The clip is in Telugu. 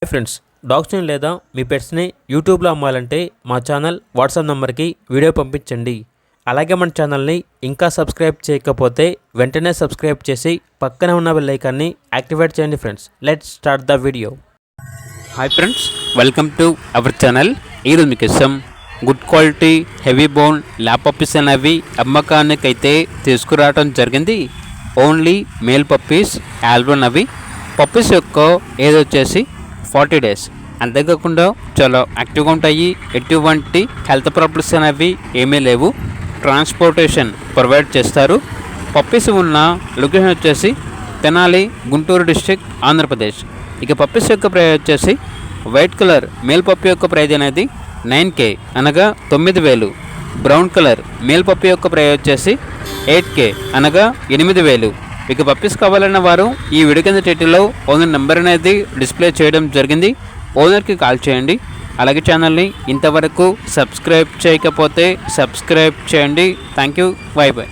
హాయ్ ఫ్రెండ్స్, డాగ్స్ని లేదా మీ పెట్స్ని యూట్యూబ్లో అమ్మాలంటే మా ఛానల్ వాట్సాప్ నెంబర్కి వీడియో పంపించండి. అలాగే మన ఛానల్ని ఇంకా సబ్స్క్రైబ్ చేయకపోతే వెంటనే సబ్స్క్రైబ్ చేసి పక్కనే ఉన్న బెల్ ఐకాన్ని యాక్టివేట్ చేయండి. Friends, let's start the video. Hi friends, welcome to our channel. ఈరోజు మీకోసం good quality heavy bone lab puppies అనేవి అమ్మకానికైతే తీసుకురావడం జరిగింది. ఓన్లీ మేల్ పప్పీస్ ఆల్బన్. అవి పప్పీస్ యొక్క ఏజ్ వచ్చేసి 40 days. అంతేకాకుండా చాలా యాక్టివ్గా ఉంటాయి. ఎటువంటి హెల్త్ ప్రాబ్లమ్స్ అనేవి ఏమీ లేవు. ట్రాన్స్పోర్టేషన్ ప్రొవైడ్ చేస్తారు. పప్పీస్ ఉన్న లొకేషన్ వచ్చేసి తెనాలి, గుంటూరు డిస్ట్రిక్ట్, ఆంధ్రప్రదేశ్. ఇక పప్పీస్ యొక్క ప్రైస్ వచ్చేసి వైట్ కలర్ మేల్ పప్పీ యొక్క ప్రైజ్ అనేది 9K అనగా 9,000. బ్రౌన్ కలర్ మేల్ పప్పీ యొక్క ప్రైజ్ వచ్చేసి 8K అనగా 8,000. ఇక పప్పీస్ కావాలన్న వారు ఈ వీడియో కింద టైటిల్లో ఓనర్ నెంబర్ అనేది డిస్ప్లే చేయడం జరిగింది. ఓనర్కి కాల్ చేయండి. అలాగే ఛానల్ని ఇంతవరకు సబ్స్క్రైబ్ చేయకపోతే సబ్స్క్రైబ్ చేయండి. Thank you. By by.